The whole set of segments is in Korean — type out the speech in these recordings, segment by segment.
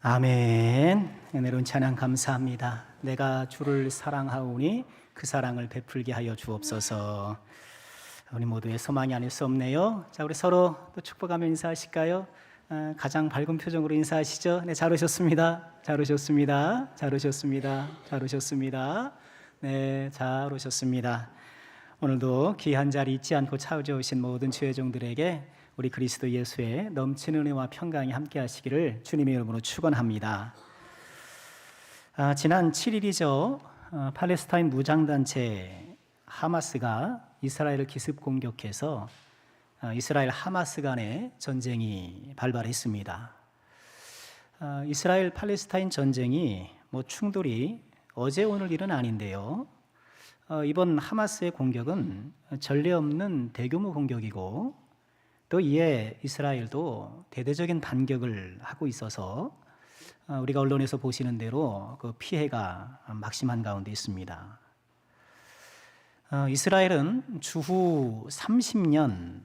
아멘. 은혜로운 찬양 감사합니다. 내가 주를 사랑하오니 그 사랑을 베풀게 하여 주옵소서. 우리 모두의 소망이 아닐 수 없네요. 자, 우리 서로 또 축복하며 인사하실까요? 가장 밝은 표정으로 인사하시죠. 네, 잘 오셨습니다. 잘 오셨습니다. 잘 오셨습니다. 잘 오셨습니다. 네, 잘 오셨습니다. 오늘도 귀한 자리 잊지 않고 찾아오신 모든 주의 종들에게 우리 그리스도 예수의 넘치는 은혜와 평강이 함께 하시기를 주님의 이름으로 축원합니다. 지난 7일이죠. 팔레스타인 무장단체 하마스가 이스라엘을 기습 공격해서 이스라엘 하마스 간의 전쟁이 발발했습니다. 이스라엘 팔레스타인 전쟁이 충돌이 어제 오늘 일은 아닌데요. 이번 하마스의 공격은 전례 없는 대규모 공격이고 또 이에 이스라엘도 대대적인 반격을 하고 있어서 우리가 언론에서 보시는 대로 그 피해가 막심한 가운데 있습니다. 이스라엘은 주후 130년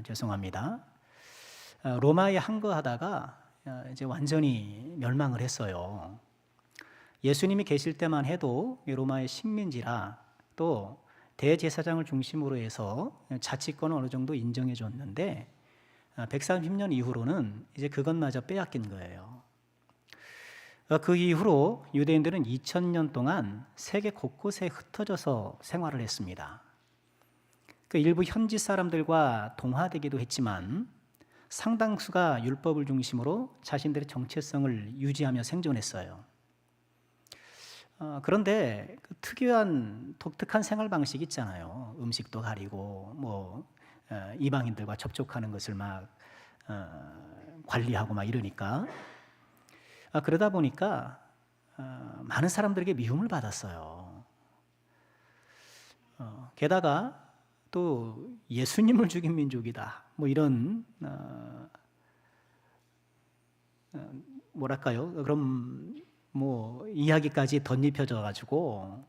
죄송합니다. 로마에 항거하다가 이제 완전히 멸망을 했어요. 예수님이 계실 때만 해도 로마의 식민지라 또 대제사장을 중심으로 해서 자치권을 어느 정도 인정해 줬는데 130년 이후로는 이제 그것마저 빼앗긴 거예요. 그 이후로 유대인들은 2000년 동안 세계 곳곳에 흩어져서 생활을 했습니다. 그 일부 현지 사람들과 동화되기도 했지만 상당수가 율법을 중심으로 자신들의 정체성을 유지하며 생존했어요. 그런데 그 특유한 독특한 생활 방식이 있잖아요. 음식도 가리고 이방인들과 접촉하는 것을 막 관리하고 막 이러니까 그러다 보니까 많은 사람들에게 미움을 받았어요. 게다가 또 예수님을 죽인 민족이다. 이런 뭐랄까요? 그럼 이야기까지 덧입혀져 가지고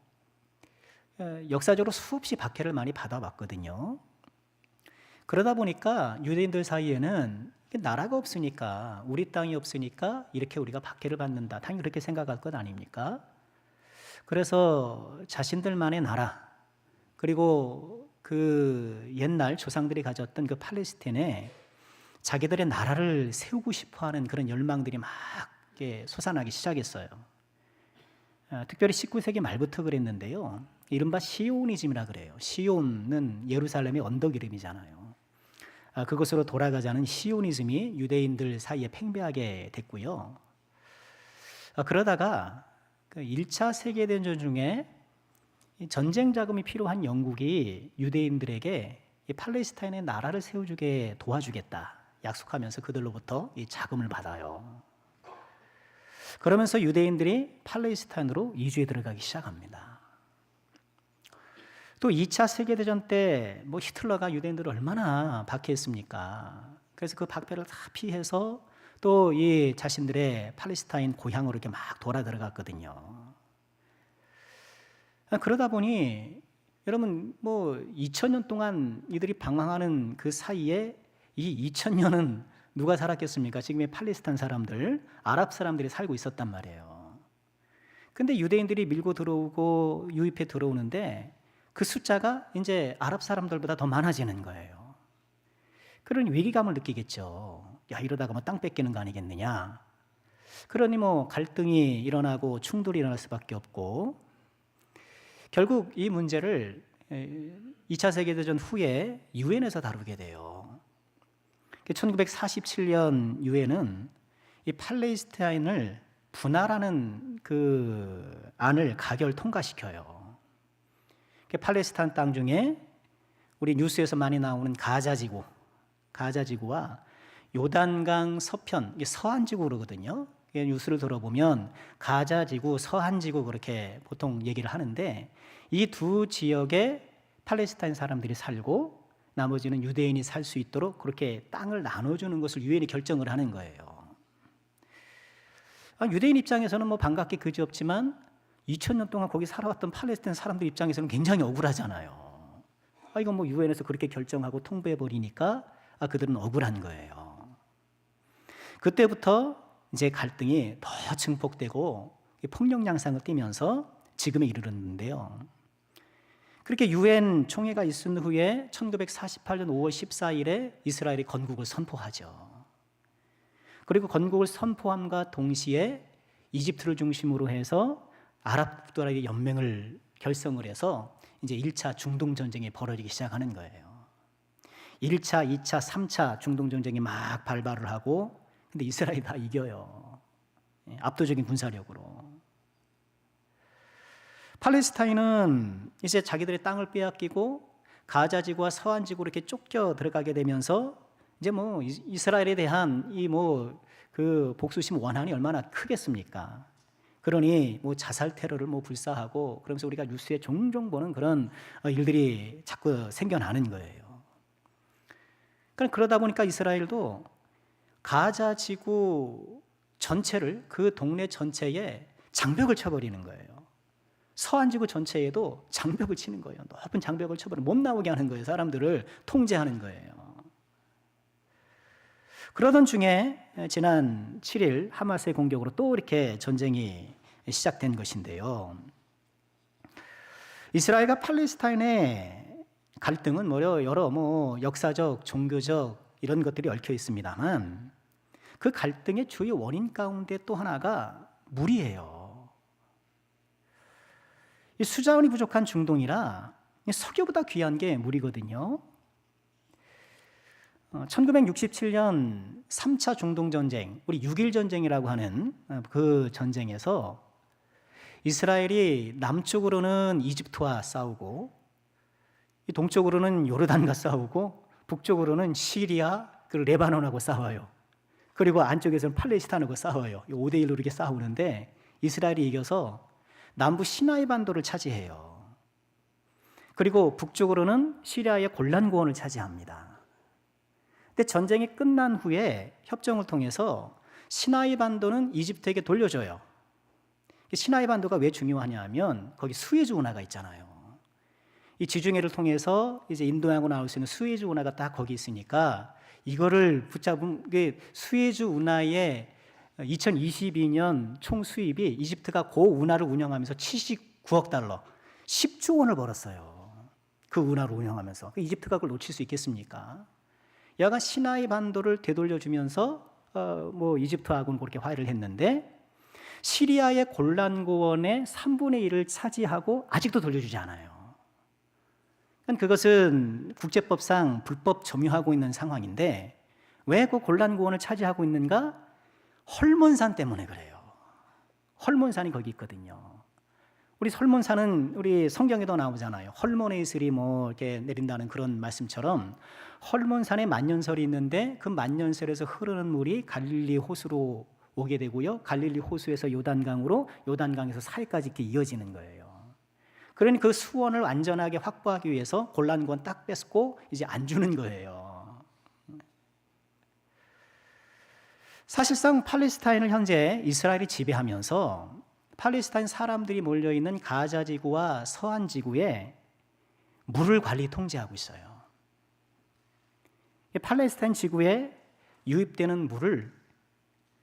역사적으로 수없이 박해를 많이 받아왔거든요. 그러다 보니까 유대인들 사이에는 나라가 없으니까, 우리 땅이 없으니까 이렇게 우리가 박해를 받는다, 당연히 그렇게 생각할 것 아닙니까? 그래서 자신들만의 나라, 그리고 그 옛날 조상들이 가졌던 그 팔레스타인에 자기들의 나라를 세우고 싶어하는 그런 열망들이 막 솟아나기 시작했어요. 특별히 19세기 말부터 그랬는데요. 이른바 시오니즘이라 그래요. 시온은 예루살렘의 언덕 이름이잖아요. 그것으로 돌아가자는 시오니즘이 유대인들 사이에 팽배하게 됐고요. 그러다가 그 1차 세계대전 중에 전쟁 자금이 필요한 영국이 유대인들에게 이 팔레스타인의 나라를 세워주게 도와주겠다 약속하면서 그들로부터 이 자금을 받아요. 그러면서 유대인들이 팔레스타인으로 이주해 들어가기 시작합니다. 또 2차 세계대전 때 히틀러가 유대인들을 얼마나 박해했습니까? 그래서 그 박해를 다 피해서 또 이 자신들의 팔레스타인 고향으로 이렇게 막 돌아 들어갔거든요. 그러다 보니 여러분 2000년 동안 이들이 방황하는 그 사이에 이 2000년은 누가 살았겠습니까? 지금의 팔레스타인 사람들, 아랍 사람들이 살고 있었단 말이에요. 근데 유대인들이 밀고 들어오고 유입해 들어오는데 그 숫자가 이제 아랍 사람들보다 더 많아지는 거예요. 그러니 위기감을 느끼겠죠. 야, 이러다가 땅 뺏기는 거 아니겠느냐. 그러니 갈등이 일어나고 충돌이 일어날 수밖에 없고 결국 이 문제를 2차 세계대전 후에 유엔에서 다루게 돼요. 1947년 유엔은 이 팔레스타인을 분할하는 그 안을 가결 통과시켜요. 팔레스타인 땅 중에 우리 뉴스에서 많이 나오는 가자지구와 요단강 서편, 서안지구 그러거든요. 뉴스를 들어보면 가자지구, 서안지구 그렇게 보통 얘기를 하는데 이 두 지역에 팔레스타인 사람들이 살고 나머지는 유대인이 살 수 있도록 그렇게 땅을 나눠주는 것을 유엔이 결정을 하는 거예요. 유대인 입장에서는 반갑게 그지없지만 2000년 동안 거기 살아왔던 팔레스타인 사람들 입장에서는 굉장히 억울하잖아요. 이건 유엔에서 그렇게 결정하고 통보해버리니까 그들은 억울한 거예요. 그때부터 이제 갈등이 더 증폭되고 폭력 양상을 띠면서 지금에 이르렀는데요. 그렇게 유엔 총회가 있은 후에 1948년 5월 14일에 이스라엘이 건국을 선포하죠. 그리고 건국을 선포함과 동시에 이집트를 중심으로 해서 아랍 국가들의 연맹을 결성을 해서 이제 1차 중동 전쟁이 벌어지기 시작하는 거예요. 1차, 2차, 3차 중동 전쟁이 막 발발을 하고, 근데 이스라엘이 다 이겨요. 압도적인 군사력으로. 팔레스타인은 이제 자기들의 땅을 빼앗기고 가자 지구와 서안 지구로 이렇게 쫓겨 들어가게 되면서 이제 뭐 이스라엘에 대한 이 뭐 그 복수심 원한이 얼마나 크겠습니까? 그러니 뭐 자살 테러를 뭐 불사하고 그러면서 우리가 뉴스에 종종 보는 그런 일들이 자꾸 생겨나는 거예요. 그러다 보니까 이스라엘도 가자 지구 전체를, 그 동네 전체에 장벽을 쳐버리는 거예요. 서안 지구 전체에도 장벽을 치는 거예요. 높은 장벽을 쳐버리고 못 나오게 하는 거예요. 사람들을 통제하는 거예요. 그러던 중에 지난 7일 하마스의 공격으로 또 이렇게 전쟁이 시작된 것인데요. 이스라엘과 팔레스타인의 갈등은 여러 역사적, 종교적 이런 것들이 얽혀 있습니다만 그 갈등의 주요 원인 가운데 또 하나가 물이에요. 이 수자원이 부족한 중동이라 석유보다 귀한 게 물이거든요. 1967년 3차 중동전쟁, 우리 6.1 전쟁이라고 하는 그 전쟁에서 이스라엘이 남쪽으로는 이집트와 싸우고 동쪽으로는 요르단과 싸우고 북쪽으로는 시리아 그리고 레바논하고 싸워요. 그리고 안쪽에서는 팔레스타인하고 싸워요. 5대1로 이렇게 싸우는데 이스라엘이 이겨서 남부 시나이 반도를 차지해요. 그리고 북쪽으로는 시리아의 골란 고원을 차지합니다. 근데 전쟁이 끝난 후에 협정을 통해서 시나이 반도는 이집트에게 돌려줘요. 시나이 반도가 왜 중요하냐 하면 거기 수에즈 운하가 있잖아요. 이 지중해를 통해서 이제 인도양으로 나올 수 있는 수에즈 운하가 딱 거기 있으니까 이거를 붙잡은 게 수에즈 운하의 2022년 총 수입이 이집트가 그 운하를 운영하면서 79억 달러, 10조 원을 벌었어요. 그 운하를 운영하면서. 이집트가 그걸 놓칠 수 있겠습니까? 여간 시나이 반도를 되돌려주면서 이집트하고는 그렇게 화해를 했는데 시리아의 골란 고원의 3분의 1을 차지하고 아직도 돌려주지 않아요. 그것은 국제법상 불법 점유하고 있는 상황인데 왜 그 골란 고원을 차지하고 있는가? 헐몬산 때문에 그래요. 헐몬산이 거기 있거든요. 우리 헐몬산은 우리 성경에도 나오잖아요. 헐몬의 이슬이 이렇게 내린다는 그런 말씀처럼 헐몬산에 만년설이 있는데 그 만년설에서 흐르는 물이 갈릴리 호수로 오게 되고요. 갈릴리 호수에서 요단강으로, 요단강에서 사해까지 이렇게 이어지는 거예요. 그러니 그 수원을 안전하게 확보하기 위해서 골란고원 딱 뺏고 이제 안 주는 거예요. 사실상 팔레스타인을 현재 이스라엘이 지배하면서 팔레스타인 사람들이 몰려있는 가자 지구와 서안 지구에 물을 관리 통제하고 있어요. 팔레스타인 지구에 유입되는 물을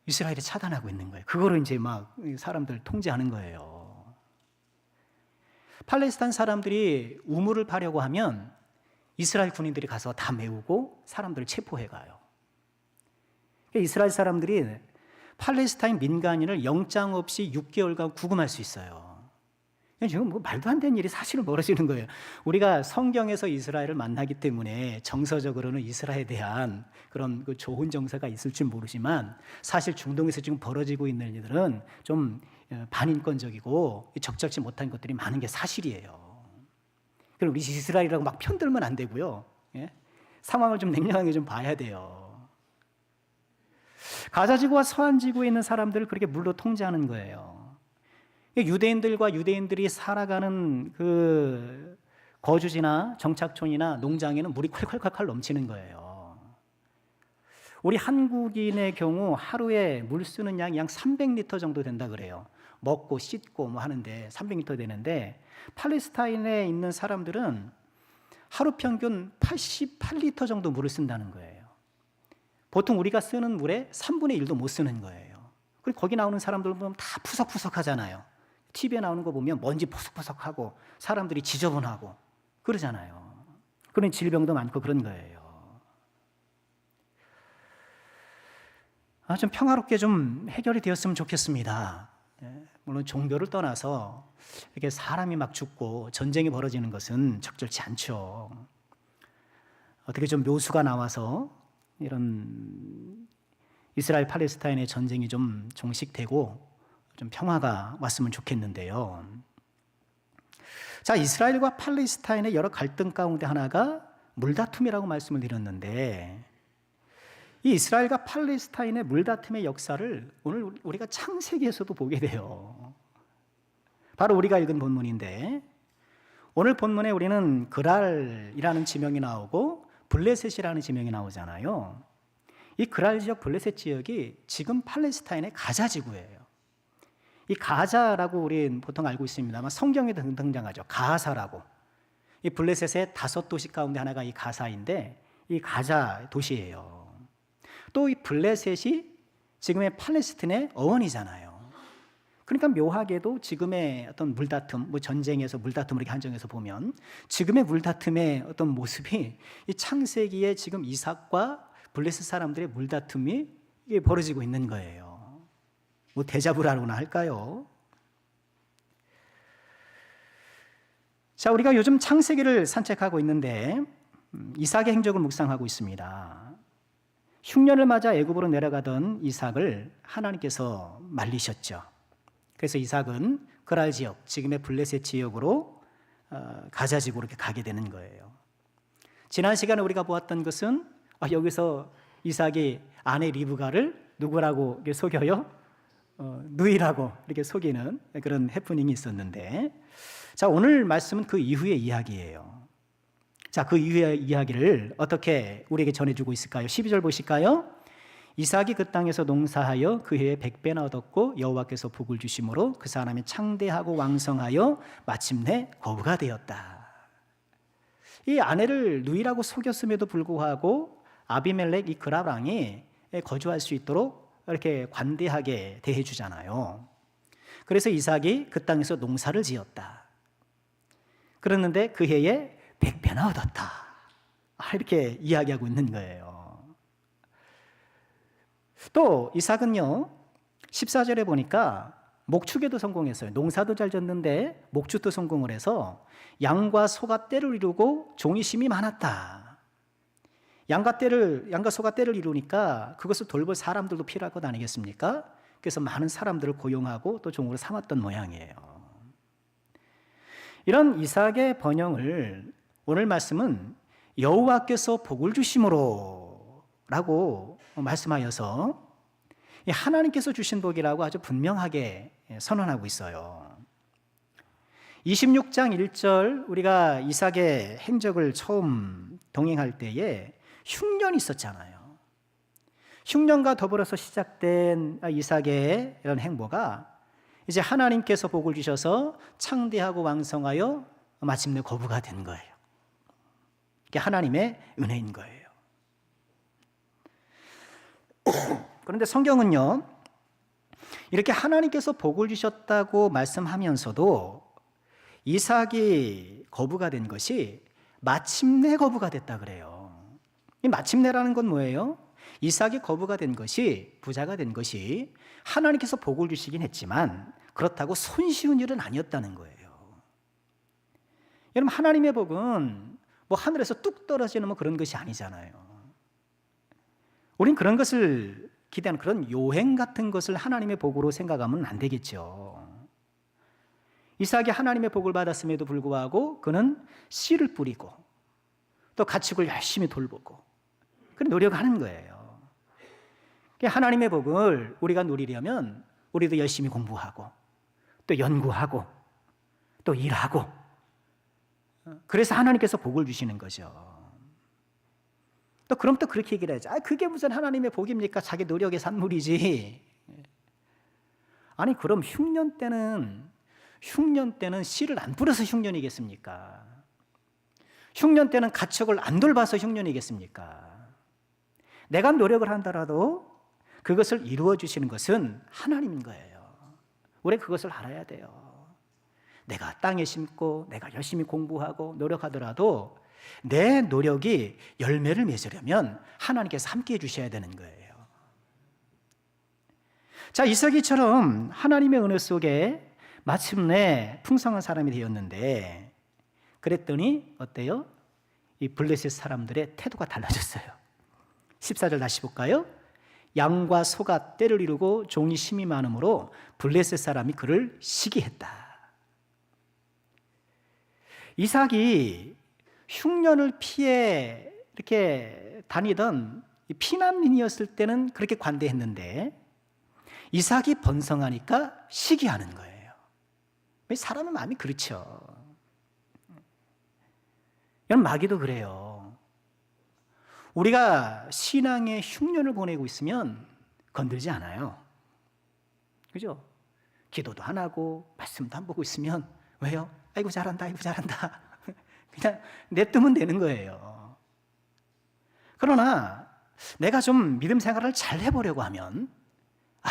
이스라엘이 차단하고 있는 거예요. 그거를 이제 막 사람들 통제하는 거예요. 팔레스타인 사람들이 우물을 파려고 하면 이스라엘 군인들이 가서 다 메우고 사람들을 체포해 가요. 이스라엘 사람들이 팔레스타인 민간인을 영장 없이 6개월간 구금할 수 있어요. 지금 말도 안 되는 일이 사실은 벌어지는 거예요. 우리가 성경에서 이스라엘을 만나기 때문에 정서적으로는 이스라엘에 대한 그런 그 좋은 정서가 있을 줄 모르지만 사실 중동에서 지금 벌어지고 있는 일들은 좀 반인권적이고 적절치 못한 것들이 많은 게 사실이에요. 그럼 우리 이스라엘이라고 막 편들면 안 되고요. 예? 상황을 좀 냉정하게 좀 봐야 돼요. 가자 지구와 서안 지구에 있는 사람들을 그렇게 물로 통제하는 거예요. 유대인들과 유대인들이 살아가는 그 거주지나 정착촌이나 농장에는 물이 콸콸콸콸 넘치는 거예요. 우리 한국인의 경우 하루에 물 쓰는 양이 약 300리터 정도 된다 그래요. 먹고 씻고 하는데 300리터 되는데 팔레스타인에 있는 사람들은 하루 평균 88리터 정도 물을 쓴다는 거예요. 보통 우리가 쓰는 물의 3분의 1도 못 쓰는 거예요. 그리고 거기 나오는 사람들 보면 다 푸석푸석하잖아요. TV에 나오는 거 보면 먼지 푸석푸석하고 사람들이 지저분하고 그러잖아요. 그런 질병도 많고 그런 거예요. 좀 평화롭게 좀 해결이 되었으면 좋겠습니다. 물론 종교를 떠나서 이렇게 사람이 막 죽고 전쟁이 벌어지는 것은 적절치 않죠. 어떻게 좀 묘수가 나와서 이런 이스라엘 팔레스타인의 전쟁이 좀 종식되고 좀 평화가 왔으면 좋겠는데요. 자, 이스라엘과 팔레스타인의 여러 갈등 가운데 하나가 물다툼이라고 말씀을 드렸는데, 이 이스라엘과 팔레스타인의 물다툼의 역사를 오늘 우리가 창세기에서도 보게 돼요. 바로 우리가 읽은 본문인데, 오늘 본문에 우리는 그랄이라는 지명이 나오고 블레셋이라는 지명이 나오잖아요. 이 그랄 지역, 블레셋 지역이 지금 팔레스타인의 가자 지구예요. 이 가자라고 우리는 보통 알고 있습니다만 성경에 등장하죠. 가사라고. 이 블레셋의 5도시 가운데 하나가 이 가사인데 이 가자 도시예요. 또 이 블레셋이 지금의 팔레스틴의 어원이잖아요. 그러니까 묘하게도 지금의 어떤 물다툼, 뭐 전쟁에서 물다툼을 이렇게 한정해서 보면 지금의 물다툼의 어떤 모습이 이 창세기에 지금 이삭과 블레셋 사람들의 물다툼이 이게 벌어지고 있는 거예요. 뭐 데자부라고나 할까요? 자, 우리가 요즘 창세기를 산책하고 있는데 이삭의 행적을 묵상하고 있습니다. 흉년을 맞아 애굽으로 내려가던 이삭을 하나님께서 말리셨죠. 그래서 이삭은 그랄 지역, 지금의 블레셋 지역으로 가자 지구로 이렇게 가게 되는 거예요. 지난 시간에 우리가 보았던 것은 여기서 이삭이 아내 리브가를 누구라고 속여요? 누이라고 이렇게 속이는 그런 해프닝이 있었는데, 자, 오늘 말씀은 그 이후의 이야기예요. 자, 그 이후의 이야기를 어떻게 우리에게 전해주고 있을까요? 12절 보실까요? 이삭이 그 땅에서 농사하여 그 해에 100배나 얻었고 여호와께서 복을 주심으로 그 사람이 창대하고 왕성하여 마침내 거부가 되었다. 이 아내를 누이라고 속였음에도 불구하고 아비멜렉 이 그랄 왕이 거주할 수 있도록 이렇게 관대하게 대해주잖아요. 그래서 이삭이 그 땅에서 농사를 지었다. 그랬는데 그 해에 100배나 얻었다. 이렇게 이야기하고 있는 거예요. 또 이삭은요 14절에 보니까 목축에도 성공했어요. 농사도 잘 졌는데 목축도 성공을 해서 양과 소가 떼를 이루고 종이 심이 많았다. 양과 소가 떼를 이루니까 그것을 돌볼 사람들도 필요할 것 아니겠습니까? 그래서 많은 사람들을 고용하고 또 종으로 삼았던 모양이에요. 이런 이삭의 번영을 오늘 말씀은 여호와께서 복을 주심으로 라고 말씀하여서 하나님께서 주신 복이라고 아주 분명하게 선언하고 있어요. 26장 1절 우리가 이삭의 행적을 처음 동행할 때에 흉년이 있었잖아요. 흉년과 더불어서 시작된 이삭의 이런 행보가 이제 하나님께서 복을 주셔서 창대하고 왕성하여 마침내 거부가 된 거예요. 이게 하나님의 은혜인 거예요. 그런데 성경은요, 이렇게 하나님께서 복을 주셨다고 말씀하면서도 이삭이 거부가 된 것이 마침내 거부가 됐다 그래요. 이 마침내라는 건 뭐예요? 이삭이 거부가 된 것이, 부자가 된 것이 하나님께서 복을 주시긴 했지만 그렇다고 손쉬운 일은 아니었다는 거예요. 여러분, 하나님의 복은 뭐 하늘에서 뚝 떨어지는 뭐 그런 것이 아니잖아요. 우린 그런 것을 기대하는 그런 요행 같은 것을 하나님의 복으로 생각하면 안 되겠죠. 이삭이 하나님의 복을 받았음에도 불구하고 그는 씨를 뿌리고 또 가축을 열심히 돌보고 그런 노력하는 거예요. 하나님의 복을 우리가 누리려면 우리도 열심히 공부하고 또 연구하고 또 일하고, 그래서 하나님께서 복을 주시는 거죠. 또 그럼 또 그렇게 얘기를 하죠. 그게 무슨 하나님의 복입니까? 자기 노력의 산물이지. 아니, 그럼 흉년 때는 씨를 안 뿌려서 흉년이겠습니까? 흉년 때는 가축을 안 돌봐서 흉년이겠습니까? 내가 노력을 한다라도 그것을 이루어 주시는 것은 하나님인 거예요. 우리 그것을 알아야 돼요. 내가 땅에 심고 내가 열심히 공부하고 노력하더라도 내 노력이 열매를 맺으려면 하나님께서 함께해 주셔야 되는 거예요. 자, 이삭이처럼 하나님의 은혜 속에 마침내 풍성한 사람이 되었는데, 그랬더니 어때요? 이 블레셋 사람들의 태도가 달라졌어요. 14절 다시 볼까요? 양과 소가 때를 이루고 종이 심이 많으므로 블레셋 사람이 그를 시기했다. 이삭이 흉년을 피해 이렇게 다니던 피난민이었을 때는 그렇게 관대했는데, 이삭이 번성하니까 시기하는 거예요. 사람의 마음이 그렇죠. 여러분, 마귀도 그래요. 우리가 신앙의 흉년을 보내고 있으면 건들지 않아요. 그죠? 기도도 안 하고 말씀도 안 보고 있으면 왜요? 아이고 잘한다, 아이고 잘한다. 그냥 냅두면 되는 거예요. 그러나 내가 좀 믿음 생활을 잘 해보려고 하면,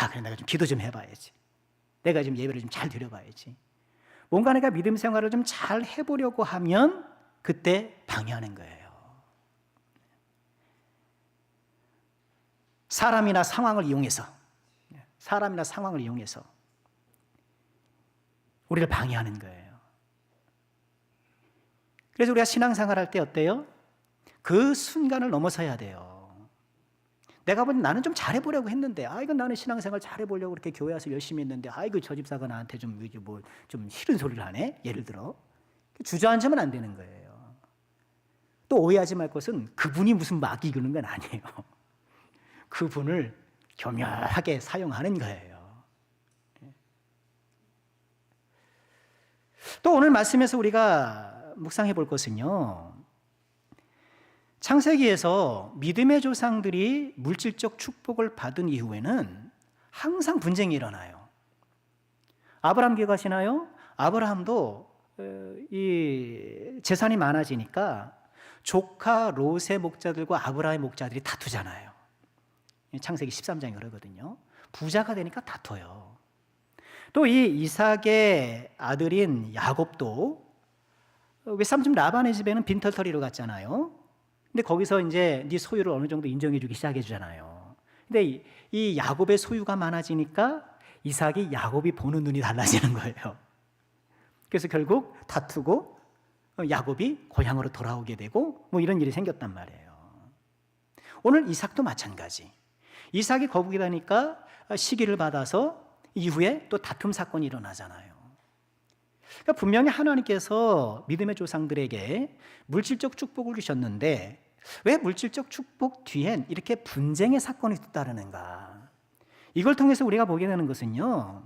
그래, 내가 좀 기도 좀 해봐야지. 내가 좀 예배를 좀 잘 드려봐야지. 뭔가 내가 믿음 생활을 좀 잘 해보려고 하면 그때 방해하는 거예요. 사람이나 상황을 이용해서 우리를 방해하는 거예요. 그래서 우리가 신앙생활 할 때 어때요? 그 순간을 넘어서야 돼요. 내가 보니 나는 좀 잘해보려고 했는데, 이건 나는 신앙생활 잘해보려고 그렇게 교회 와서 열심히 했는데, 이거 저 집사가 나한테 좀 싫은 소리를 하네? 예를 들어. 주저앉으면 안 되는 거예요. 또 오해하지 말 것은 그분이 무슨 마귀 이끄는 건 아니에요. 그분을 교묘하게 사용하는 거예요. 또 오늘 말씀에서 우리가 묵상해 볼 것은요, 창세기에서 믿음의 조상들이 물질적 축복을 받은 이후에는 항상 분쟁이 일어나요. 아브라함 기억하시나요? 아브라함도 이 재산이 많아지니까 조카 롯의 목자들과 아브라함의 목자들이 다투잖아요. 창세기 13장에 그러거든요. 부자가 되니까 다퉈요. 또 이 이삭의 아들인 야곱도 외삼촌 라반의 집에는 빈털터리로 갔잖아요. 근데 거기서 이제 네 소유를 어느 정도 인정해주기 시작해주잖아요. 근데 이 야곱의 소유가 많아지니까 이삭이 야곱이 보는 눈이 달라지는 거예요. 그래서 결국 다투고 야곱이 고향으로 돌아오게 되고 이런 일이 생겼단 말이에요. 오늘 이삭도 마찬가지. 이삭이 거북이 다니까 시기를 받아서 이후에 또 다툼 사건이 일어나잖아요. 그러니까 분명히 하나님께서 믿음의 조상들에게 물질적 축복을 주셨는데 왜 물질적 축복 뒤엔 이렇게 분쟁의 사건이 따르는가? 이걸 통해서 우리가 보게 되는 것은요,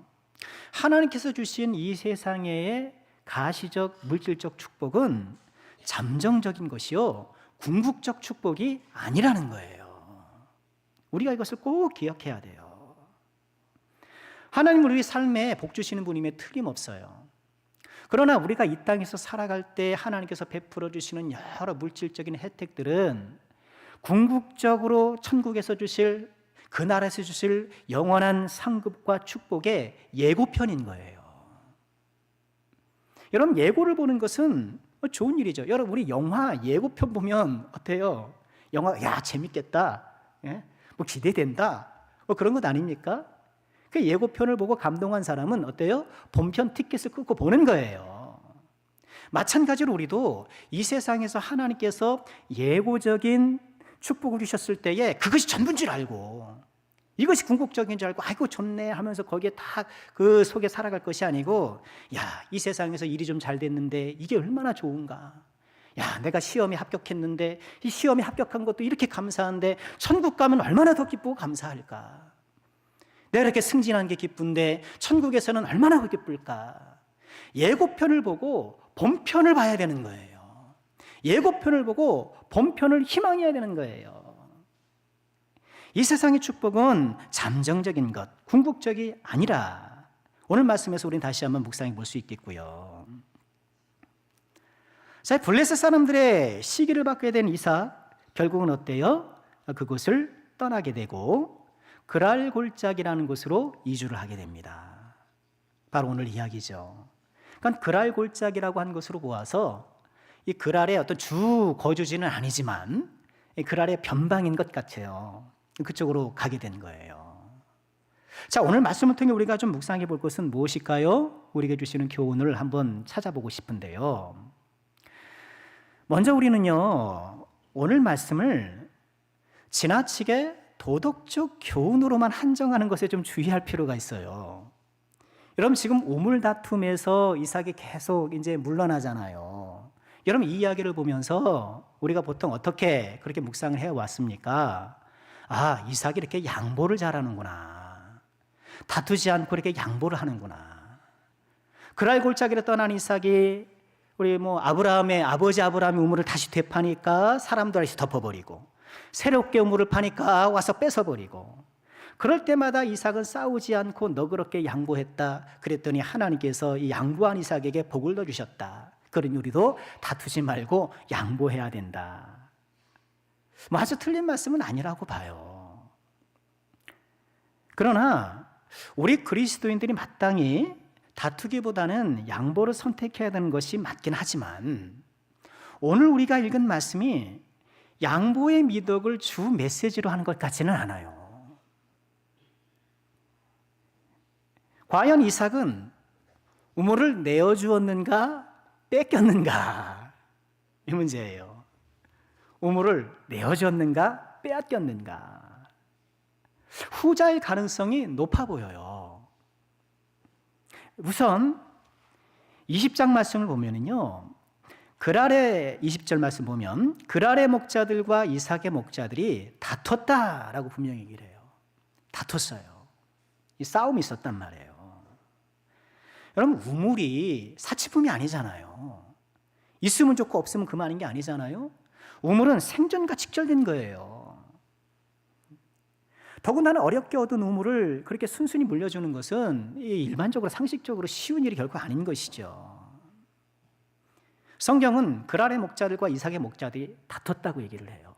하나님께서 주신 이 세상의 가시적 물질적 축복은 잠정적인 것이요, 궁극적 축복이 아니라는 거예요. 우리가 이것을 꼭 기억해야 돼요. 하나님은 우리 삶에 복 주시는 분임에 틀림없어요. 그러나 우리가 이 땅에서 살아갈 때 하나님께서 베풀어 주시는 여러 물질적인 혜택들은 궁극적으로 천국에서 주실, 그 나라에서 주실 영원한 상급과 축복의 예고편인 거예요. 여러분, 예고를 보는 것은 좋은 일이죠. 여러분, 우리 영화 예고편 보면 어때요? 영화, 야, 재밌겠다. 예? 기대된다. 그런 것 아닙니까? 그 예고편을 보고 감동한 사람은 어때요? 본편 티켓을 끊고 보는 거예요. 마찬가지로 우리도 이 세상에서 하나님께서 예고적인 축복을 주셨을 때에 그것이 전부인 줄 알고, 이것이 궁극적인 줄 알고 아이고 좋네 하면서 거기에 다 그 속에 살아갈 것이 아니고, 야, 이 세상에서 일이 좀 잘 됐는데 이게 얼마나 좋은가. 야, 내가 시험에 합격했는데 이 시험에 합격한 것도 이렇게 감사한데 천국 가면 얼마나 더 기쁘고 감사할까. 내가 이렇게 승진한 게 기쁜데 천국에서는 얼마나 기쁠까. 예고편을 보고 본편을 봐야 되는 거예요. 예고편을 보고 본편을 희망해야 되는 거예요. 이 세상의 축복은 잠정적인 것, 궁극적이 아니라 오늘 말씀에서 우리는 다시 한번 묵상해 볼 수 있겠고요. 자, 블레셋 사람들의 시기를 받게 된 이삭, 결국은 어때요? 그곳을 떠나게 되고 그랄 골짜기라는 곳으로 이주를 하게 됩니다. 바로 오늘 이야기죠. 그러니까 그랄 골짜기라고 한 것으로 보아서 이 그랄의 어떤 주 거주지는 아니지만 그랄의 변방인 것 같아요. 그쪽으로 가게 된 거예요. 자, 오늘 말씀을 통해 우리가 좀 묵상해 볼 것은 무엇일까요? 우리에게 주시는 교훈을 한번 찾아보고 싶은데요. 먼저 우리는요, 오늘 말씀을 지나치게 도덕적 교훈으로만 한정하는 것에 좀 주의할 필요가 있어요. 여러분, 지금 우물 다툼에서 이삭이 계속 이제 물러나잖아요. 여러분, 이 이야기를 보면서 우리가 보통 어떻게 그렇게 묵상을 해왔습니까? 아, 이삭이 이렇게 양보를 잘하는구나. 다투지 않고 이렇게 양보를 하는구나. 그랄 골짜기로 떠난 이삭이 우리 아브라함의 아버지 아브라함의 우물을 다시 되파니까 사람들 다시 덮어버리고, 새롭게 우물을 파니까 와서 뺏어버리고, 그럴 때마다 이삭은 싸우지 않고 너그럽게 양보했다. 그랬더니 하나님께서 이 양보한 이삭에게 복을 넣어주셨다. 그러니 우리도 다투지 말고 양보해야 된다. 아주 틀린 말씀은 아니라고 봐요. 그러나 우리 그리스도인들이 마땅히 다투기보다는 양보를 선택해야 되는 것이 맞긴 하지만, 오늘 우리가 읽은 말씀이 양보의 미덕을 주 메시지로 하는 것 같지는 않아요. 과연 이삭은 우물을 내어주었는가 뺏겼는가? 이 문제예요. 우물을 내어주었는가 빼앗겼는가? 후자의 가능성이 높아 보여요. 우선 20장 말씀을 보면은요, 그랄의 20절 말씀 보면 그랄의 목자들과 이삭의 목자들이 다퉜다라고 분명히 얘기를 해요. 다퉜어요. 이 싸움이 있었단 말이에요. 여러분, 우물이 사치품이 아니잖아요. 있으면 좋고 없으면 그만인 게 아니잖아요. 우물은 생존과 직결된 거예요. 더군다나 어렵게 얻은 우물을 그렇게 순순히 물려주는 것은 일반적으로 상식적으로 쉬운 일이 결코 아닌 것이죠. 성경은 그랄의 목자들과 이삭의 목자들이 다퉜다고 얘기를 해요.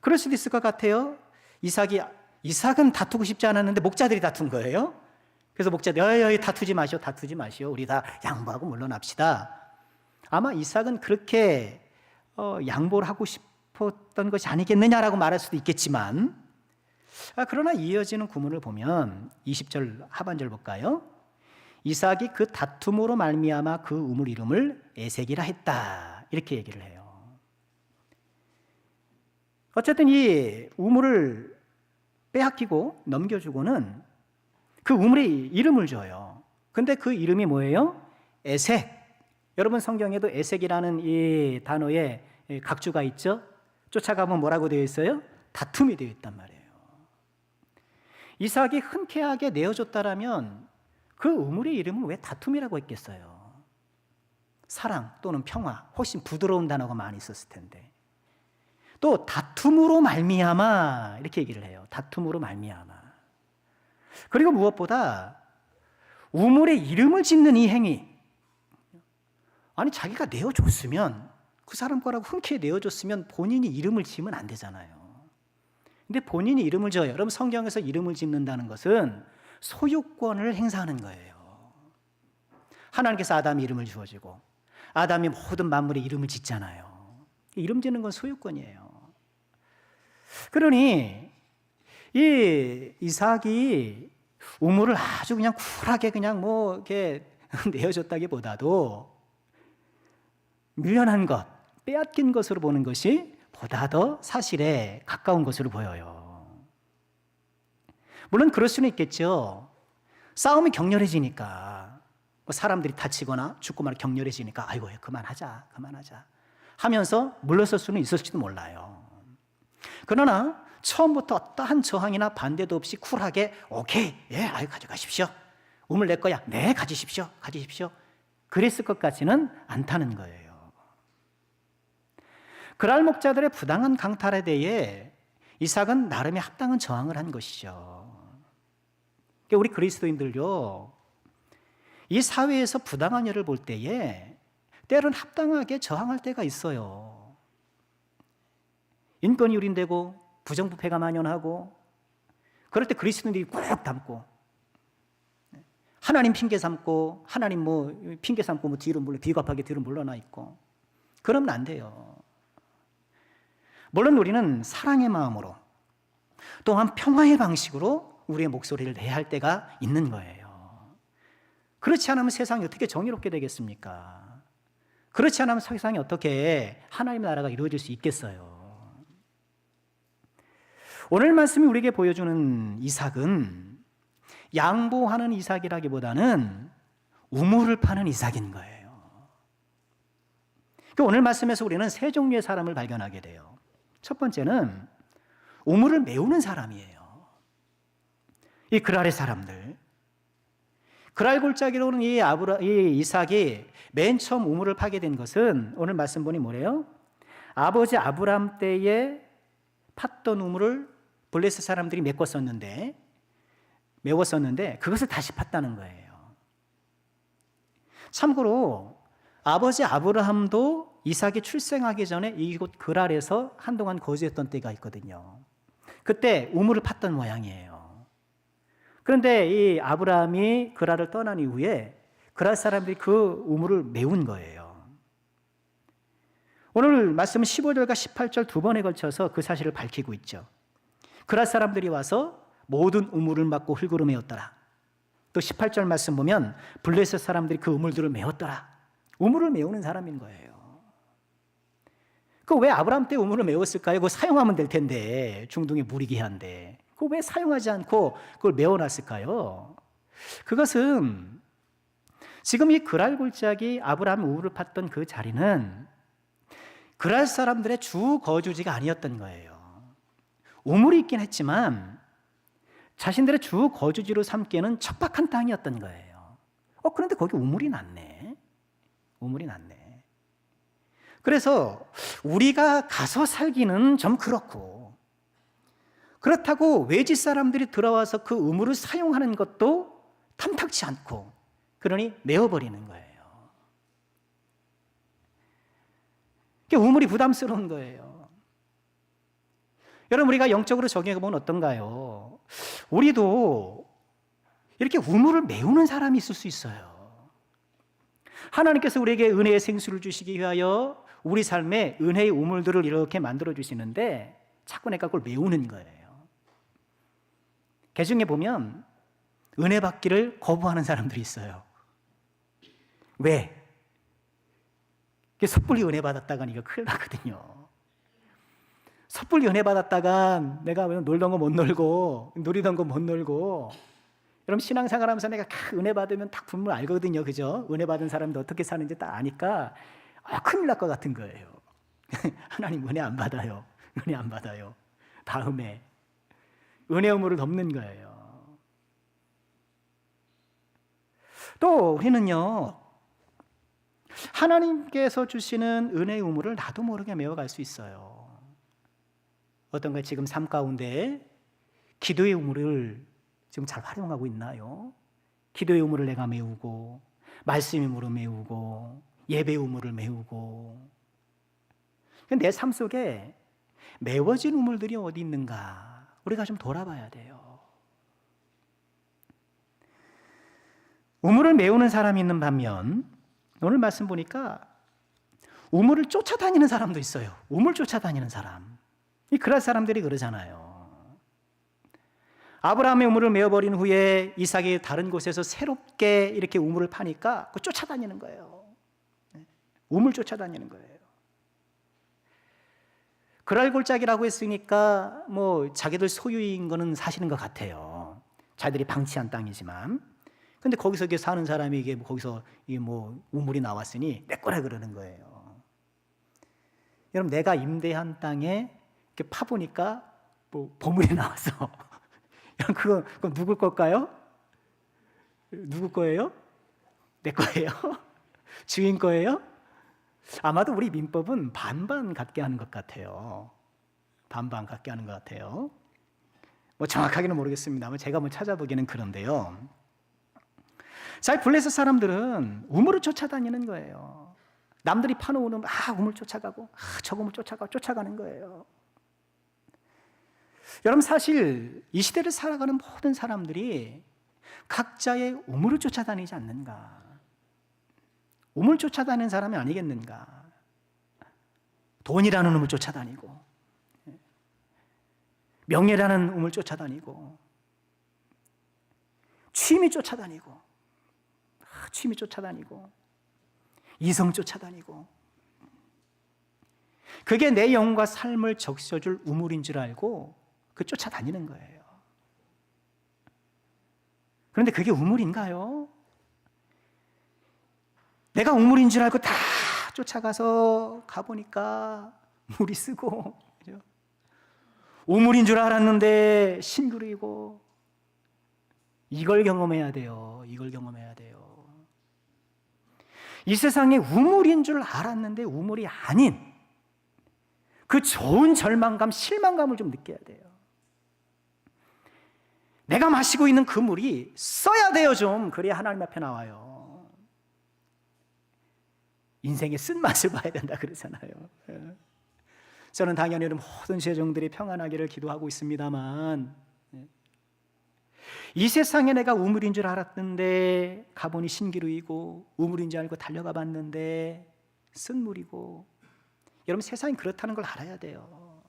그럴 수도 있을 것 같아요. 이삭은 다투고 싶지 않았는데 목자들이 다툰 거예요. 그래서 목자들이 다투지 마시오. 우리 다 양보하고 물러납시다. 아마 이삭은 그렇게 양보를 하고 싶었던 것이 아니겠느냐라고 말할 수도 있겠지만, 그러나 이어지는 구문을 보면 20절 하반절 볼까요? 이삭이 그 다툼으로 말미암아 그 우물 이름을 에색이라 했다. 이렇게 얘기를 해요. 어쨌든 이 우물을 빼앗기고 넘겨주고는 그 우물에 이름을 줘요. 근데 그 이름이 뭐예요? 에색. 여러분, 성경에도 에색이라는 이 단어에 각주가 있죠? 쫓아가면 뭐라고 되어 있어요? 다툼이 되어 있단 말이에요. 이삭이 흔쾌하게 내어줬다라면 그 우물의 이름은 왜 다툼이라고 했겠어요? 사랑 또는 평화, 훨씬 부드러운 단어가 많이 있었을 텐데. 또 다툼으로 말미암아 이렇게 얘기를 해요. 다툼으로 말미암아. 그리고 무엇보다 우물에 이름을 짓는 이 행위, 아니 자기가 내어줬으면, 그 사람 거라고 흔쾌히 내어줬으면 본인이 이름을 지으면 안 되잖아요. 근데 본인이 이름을 지어요. 여러분, 성경에서 이름을 짓는다는 것은 소유권을 행사하는 거예요. 하나님께서 아담이 이름을 주어주고 아담이 모든 만물에 이름을 짓잖아요. 이름 짓는 건 소유권이에요. 그러니 이 이삭이 우물을 아주 그냥 쿨하게 그냥 이렇게 내어줬다기보다도 밀려난 것, 빼앗긴 것으로 보는 것이 보다 더 사실에 가까운 것으로 보여요. 물론 그럴 수는 있겠죠. 싸움이 격렬해지니까, 사람들이 다치거나 죽고 말아 격렬해지니까 아이고 그만하자 하면서 물러설 수는 있을지도 몰라요. 그러나 처음부터 어떠한 저항이나 반대도 없이 쿨하게 오케이, 가져가십시오. 우물 내 거야. 네, 가지십시오. 그랬을 것 같지는 않다는 거예요. 그랄 목자들의 부당한 강탈에 대해 이삭은 나름의 합당한 저항을 한 것이죠. 우리 그리스도인들요, 이 사회에서 부당한 일을 볼 때에 때로는 합당하게 저항할 때가 있어요. 인권이 유린되고 부정부패가 만연하고, 그럴 때 그리스도인들이 꾹 담고, 하나님 핑계 삼고, 하나님 핑계 삼고 뒤로 비겁하게 뒤로 물러나 있고, 그러면 안 돼요. 물론 우리는 사랑의 마음으로, 또한 평화의 방식으로 우리의 목소리를 내야 할 때가 있는 거예요. 그렇지 않으면 세상이 어떻게 정의롭게 되겠습니까? 그렇지 않으면 세상이 어떻게 하나님의 나라가 이루어질 수 있겠어요? 오늘 말씀이 우리에게 보여주는 이삭은 양보하는 이삭이라기보다는 우물을 파는 이삭인 거예요. 오늘 말씀에서 우리는 세 종류의 사람을 발견하게 돼요. 첫 번째는 우물을 메우는 사람이에요. 이 그랄의 사람들. 그랄 골짜기로는 이 이삭이 맨 처음 우물을 파게 된 것은 오늘 말씀 보니 뭐래요? 아버지 아브람 때에 팠던 우물을 블레셋 사람들이 메웠었는데 그것을 다시 팠다는 거예요. 참고로 아버지 아브라함도 이삭이 출생하기 전에 이곳 그랄에서 한동안 거주했던 때가 있거든요. 그때 우물을 팠던 모양이에요. 그런데 이 아브라함이 그랄을 떠난 이후에 그랄 사람들이 그 우물을 메운 거예요. 오늘 말씀은 15절과 18절 두 번에 걸쳐서 그 사실을 밝히고 있죠. 그랄 사람들이 와서 모든 우물을 막고 흙으로 메웠더라. 또 18절 말씀 보면 블레셋 사람들이 그 우물들을 메웠더라. 우물을 메우는 사람인 거예요. 그 왜 아브라함 때 우물을 메웠을까요? 그거 사용하면 될 텐데, 중동에 물이 귀한데. 그거 왜 사용하지 않고 그걸 메워놨을까요? 그것은 지금 이 그랄 골짜기 아브라함이 우물을 팠던 그 자리는 그랄 사람들의 주 거주지가 아니었던 거예요. 우물이 있긴 했지만 자신들의 주 거주지로 삼기에는 척박한 땅이었던 거예요. 그런데 거기 우물이 났네. 그래서 우리가 가서 살기는 좀 그렇다고 외지 사람들이 들어와서 그 우물을 사용하는 것도 탐탁치 않고, 그러니 메워버리는 거예요. 우물이 부담스러운 거예요. 여러분, 우리가 영적으로 적용해보면 어떤가요? 우리도 이렇게 우물을 메우는 사람이 있을 수 있어요. 하나님께서 우리에게 은혜의 생수를 주시기 위하여 우리 삶에 은혜의 우물들을 이렇게 만들어 주시는데 자꾸 내가 그걸 메우는 거예요. 개중에 보면 은혜 받기를 거부하는 사람들이 있어요. 왜? 섣불리 은혜 받았다가 이거 큰일 나거든요. 섣불리 은혜 받았다가 내가 놀던 거 못 놀고 누리던 거 못 놀고, 여러분 신앙생활 하면서 내가 은혜 받으면 딱 분명 알거든요. 그죠? 은혜 받은 사람도 어떻게 사는지 딱 아니까 큰일 날 것 같은 거예요. 하나님 은혜 안 받아요. 다음에 은혜 의무를 덮는 거예요. 또 우리는요, 하나님께서 주시는 은혜의 우물을 나도 모르게 메워갈 수 있어요. 어떤가 지금 삶 가운데 기도의 우물을 지금 잘 활용하고 있나요? 기도의 우물을 내가 메우고, 말씀의 우물을 메우고, 예배의 우물을 메우고, 내 삶 속에 메워진 우물들이 어디 있는가 우리가 좀 돌아봐야 돼요. 우물을 메우는 사람이 있는 반면 오늘 말씀 보니까 우물을 쫓아다니는 사람도 있어요. 우물 쫓아다니는 사람. 그럴 사람들이 그러잖아요. 아브라함의 우물을 메워버린 후에 이삭이 다른 곳에서 새롭게 이렇게 우물을 파니까 그 쫓아다니는 거예요. 우물 쫓아다니는 거예요. 그랄 골짜기라고 했으니까 자기들 소유인 거는 사실인 것 같아요. 자기들이 방치한 땅이지만, 근데 거기서 이게 사는 사람이 이게 거기서 우물이 나왔으니 내 거라 그러는 거예요. 여러분, 내가 임대한 땅에 이렇게 파보니까 보물이 나왔어. 그건 누구 걸까요? 누구 거예요? 내 거예요? 주인 거예요? 아마도 우리 민법은 반반 갖게 하는 것 같아요. 정확하게는 모르겠습니다만 제가 찾아보기는 그런데요. 자, 블레셋 사람들은 우물을 쫓아다니는 거예요. 남들이 파놓은 우물 쫓아가고, 저 우물 쫓아가는 거예요. 여러분, 사실 이 시대를 살아가는 모든 사람들이 각자의 우물을 쫓아다니지 않는가? 우물 쫓아다니는 사람이 아니겠는가? 돈이라는 우물 쫓아다니고, 명예라는 우물 쫓아다니고, 취미 쫓아다니고, 이성 쫓아다니고, 그게 내 영혼과 삶을 적셔줄 우물인 줄 알고 그 쫓아다니는 거예요. 그런데 그게 우물인가요? 내가 우물인 줄 알고 다 쫓아가서 가보니까 물이 쓰고, 그죠? 우물인 줄 알았는데 싱그리고. 이걸 경험해야 돼요. 이걸 경험해야 돼요. 이 세상에 우물인 줄 알았는데 우물이 아닌 그 좋은 절망감, 실망감을 좀 느껴야 돼요. 내가 마시고 있는 그 물이 써야 돼요, 좀. 그래야 하나님 앞에 나와요. 인생의 쓴맛을 봐야 된다 그러잖아요. 저는 당연히 모든 죄종들이 평안하기를 기도하고 있습니다만, 이 세상에 내가 우물인 줄 알았는데 가보니 신기루이고, 우물인 줄 알고 달려가 봤는데 쓴물이고. 여러분, 세상이 그렇다는 걸 알아야 돼요.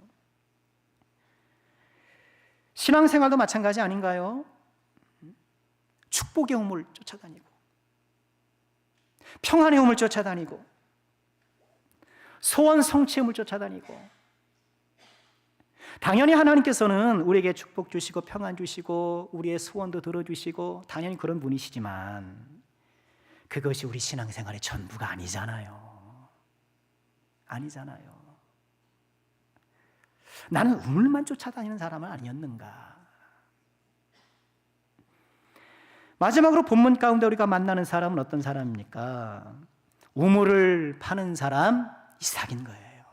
신앙생활도 마찬가지 아닌가요? 축복의 우물 쫓아다니고, 평안의 우물 쫓아다니고, 소원 성취의 우물 쫓아다니고. 당연히 하나님께서는 우리에게 축복 주시고 평안 주시고 우리의 소원도 들어주시고 당연히 그런 분이시지만 그것이 우리 신앙생활의 전부가 아니잖아요. 아니잖아요. 나는 우물만 쫓아다니는 사람은 아니었는가? 마지막으로 본문 가운데 우리가 만나는 사람은 어떤 사람입니까? 우물을 파는 사람, 이삭인 거예요.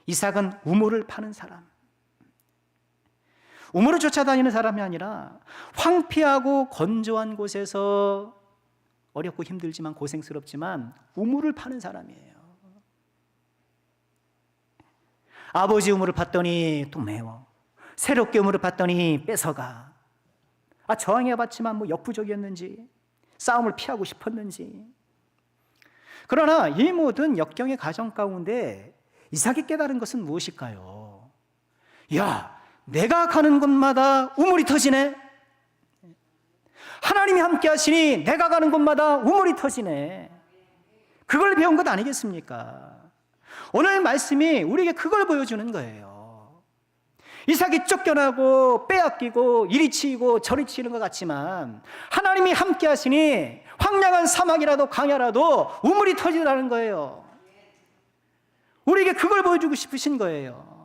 이삭은 우물을 파는 사람. 우물을 쫓아다니는 사람이 아니라 황폐하고 건조한 곳에서 어렵고 힘들지만 고생스럽지만 우물을 파는 사람이에요. 아버지 우물을 팠더니 또 매워. 새롭게 우물을 팠더니 뺏어가. 저항해봤지만 뭐 역부족이었는지, 싸움을 피하고 싶었는지. 그러나 이 모든 역경의 가정 가운데 이삭이 깨달은 것은 무엇일까요? 야, 내가 가는 곳마다 우물이 터지네. 하나님이 함께 하시니 내가 가는 곳마다 우물이 터지네. 그걸 배운 것 아니겠습니까? 오늘 말씀이 우리에게 그걸 보여주는 거예요. 이삭이 쫓겨나고 빼앗기고 이리 치이고 저리 치이는 것 같지만 하나님이 함께 하시니 황량한 사막이라도 강야라도 우물이 터지라는 거예요. 우리에게 그걸 보여주고 싶으신 거예요.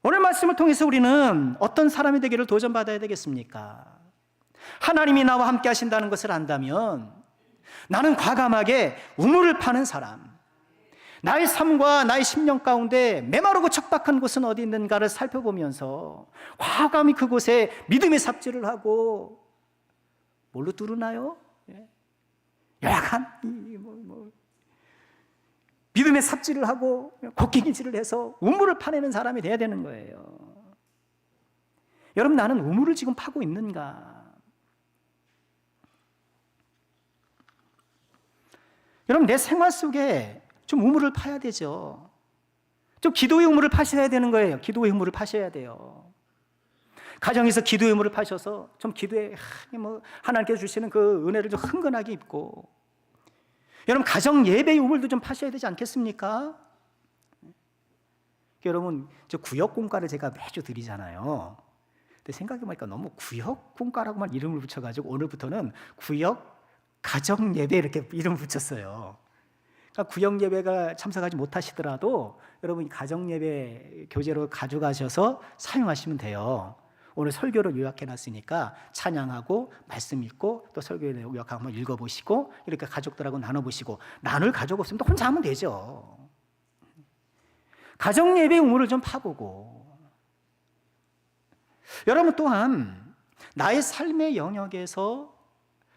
오늘 말씀을 통해서 우리는 어떤 사람이 되기를 도전받아야 되겠습니까? 하나님이 나와 함께 하신다는 것을 안다면 나는 과감하게 우물을 파는 사람, 나의 삶과 나의 심령 가운데 메마르고 척박한 곳은 어디 있는가를 살펴보면서 과감히 그곳에 믿음의 삽질을 하고, 뭘로 뚫으나요? 약간 믿음의 삽질을 하고 곡괭이질을 해서 우물을 파내는 사람이 돼야 되는 거예요. 여러분, 나는 우물을 지금 파고 있는가? 여러분, 내 생활 속에 좀 우물을 파야 되죠. 좀 기도의 우물을 파셔야 되는 거예요. 기도의 우물을 파셔야 돼요. 가정에서 기도의 우물을 파셔서 좀 기도에 하나님께서 주시는 그 은혜를 좀 흥건하게 입고, 여러분, 가정 예배의 우물도 좀 파셔야 되지 않겠습니까? 여러분, 저 구역 공과를 제가 매주 드리잖아요. 근데 생각해보니까 너무 구역 공과라고만 이름을 붙여가지고 오늘부터는 구역 가정 예배 이렇게 이름을 붙였어요. 그러니까 구역 예배가 참석하지 못하시더라도 여러분 가정 예배 교재로 가져가셔서 사용하시면 돼요. 오늘 설교를 요약해놨으니까 찬양하고 말씀 읽고 또 설교를 요약하고 한번 읽어보시고 이렇게 가족들하고 나눠보시고, 나눌 가족 없으면 또 혼자 하면 되죠. 가정 예배의 우물을 좀 파보고, 여러분 또한 나의 삶의 영역에서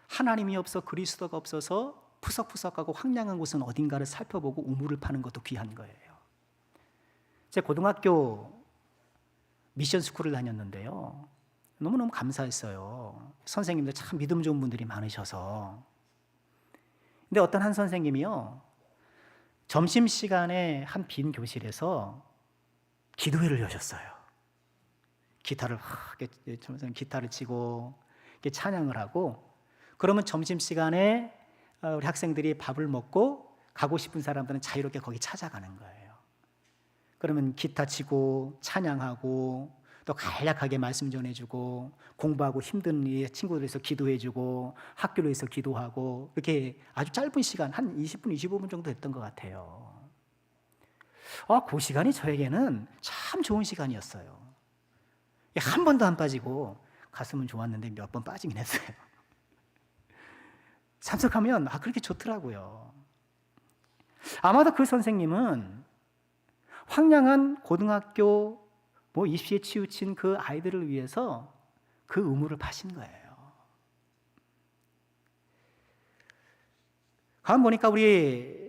하나님이 없어 그리스도가 없어서 푸석푸석하고 황량한 곳은 어딘가를 살펴보고 우물을 파는 것도 귀한 거예요. 제 고등학교 미션 스쿨을 다녔는데요. 너무너무 감사했어요. 선생님들 참 믿음 좋은 분들이 많으셔서. 근데 어떤 한 선생님이요, 점심시간에 한 빈 교실에서 기도회를 여셨어요. 기타를 치고 이렇게 찬양을 하고, 그러면 점심시간에 우리 학생들이 밥을 먹고 가고 싶은 사람들은 자유롭게 거기 찾아가는 거예요. 그러면 기타 치고 찬양하고 또 간략하게 말씀 전해주고 공부하고 힘든 친구들에서 기도해주고 학교에서 기도하고, 이렇게 아주 짧은 시간 한 20분, 25분 정도 됐던 것 같아요. 그 시간이 저에게는 참 좋은 시간이었어요. 한 번도 안 빠지고 갔으면 좋았는데 몇 번 빠지긴 했어요. 참석하면 그렇게 좋더라고요. 아마도 그 선생님은 황량한 고등학교 입시에 치우친 그 아이들을 위해서 그 우물을 파신 거예요. 가만 보니까 우리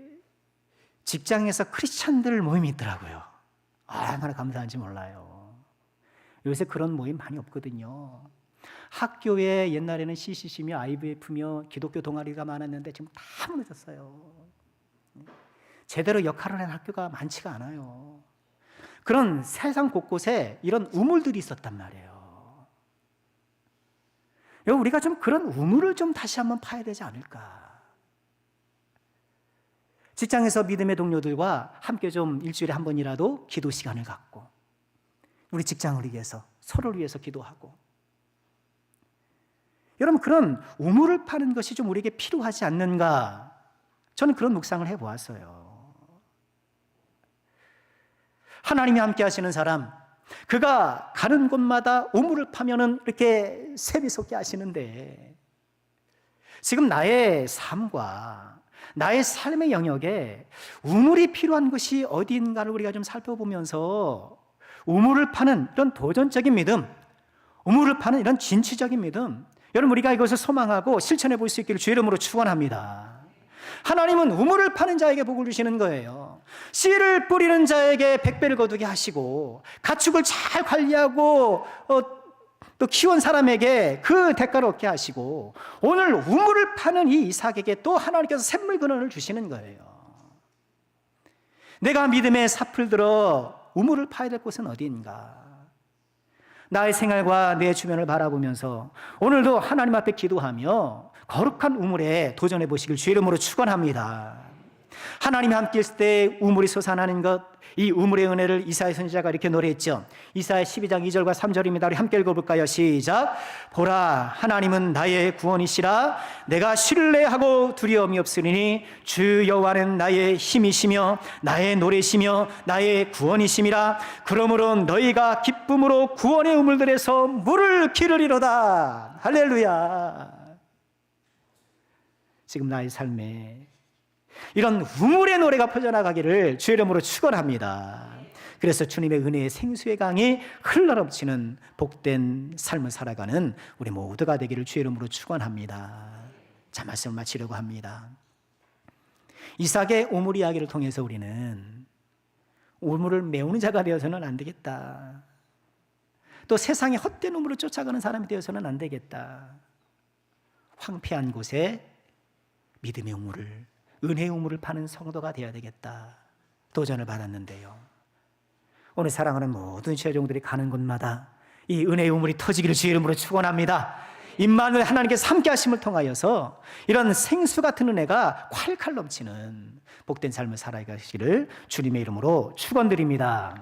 직장에서 크리스찬들 모임이 있더라고요. 얼마나 감사한지 몰라요. 요새 그런 모임 많이 없거든요. 학교에 옛날에는 CCC며 IVF며 기독교 동아리가 많았는데 지금 다 무너졌어요. 제대로 역할을 하는 학교가 많지가 않아요. 그런 세상 곳곳에 이런 우물들이 있었단 말이에요. 우리가 좀 그런 우물을 좀 다시 한번 파야 되지 않을까. 직장에서 믿음의 동료들과 함께 좀 일주일에 한 번이라도 기도 시간을 갖고 우리 직장을 위해서, 서로를 위해서 기도하고, 여러분 그런 우물을 파는 것이 좀 우리에게 필요하지 않는가, 저는 그런 묵상을 해보았어요. 하나님이 함께 하시는 사람, 그가 가는 곳마다 우물을 파면은 이렇게 샘이 솟게 하시는데, 지금 나의 삶과 나의 삶의 영역에 우물이 필요한 것이 어디인가를 우리가 좀 살펴보면서 우물을 파는 이런 도전적인 믿음, 우물을 파는 이런 진취적인 믿음, 여러분 우리가 이것을 소망하고 실천해 볼 수 있기를 주의 이름으로 축원합니다. 하나님은 우물을 파는 자에게 복을 주시는 거예요. 씨를 뿌리는 자에게 100배를 거두게 하시고, 가축을 잘 관리하고 또 키운 사람에게 그 대가를 얻게 하시고, 오늘 우물을 파는 이 이삭에게 또 하나님께서 샘물 근원을 주시는 거예요. 내가 믿음의 삽을 들어 우물을 파야 될 곳은 어디인가? 나의 생활과 내 주변을 바라보면서 오늘도 하나님 앞에 기도하며 거룩한 우물에 도전해 보시길 주의 이름으로 축원합니다. 하나님이 함께 있을 때 우물이 솟아나는 것, 이 우물의 은혜를 이사야 선지자가 이렇게 노래했죠. 이사야 12장 2절과 3절입니다. 우리 함께 읽어볼까요? 시작. 보라, 하나님은 나의 구원이시라. 내가 신뢰하고 두려움이 없으리니 주 여호와는 나의 힘이시며 나의 노래시며 나의 구원이심이라. 그러므로 너희가 기쁨으로 구원의 우물들에서 물을 기르리로다. 할렐루야. 지금 나의 삶에 이런 우물의 노래가 퍼져나가기를 주의 이름으로 축원합니다. 그래서 주님의 은혜의 생수의 강이 흘러넘치는 복된 삶을 살아가는 우리 모두가 되기를 주의 이름으로 축원합니다. 자, 말씀을 마치려고 합니다. 이삭의 우물 이야기를 통해서 우리는 우물을 메우는 자가 되어서는 안 되겠다. 또 세상의 헛된 우물을 쫓아가는 사람이 되어서는 안 되겠다. 황폐한 곳에 믿음의 우물을, 은혜의 우물을 파는 성도가 되어야 되겠다. 도전을 받았는데요. 오늘 사랑하는 모든 제자종들이 가는 곳마다 이 은혜의 우물이 터지기를 주의 이름으로 축원합니다. 임마누엘 하나님께서 함께 하심을 통하여서 이런 생수 같은 은혜가 콸콸 넘치는 복된 삶을 살아가시기를 주님의 이름으로 축원드립니다.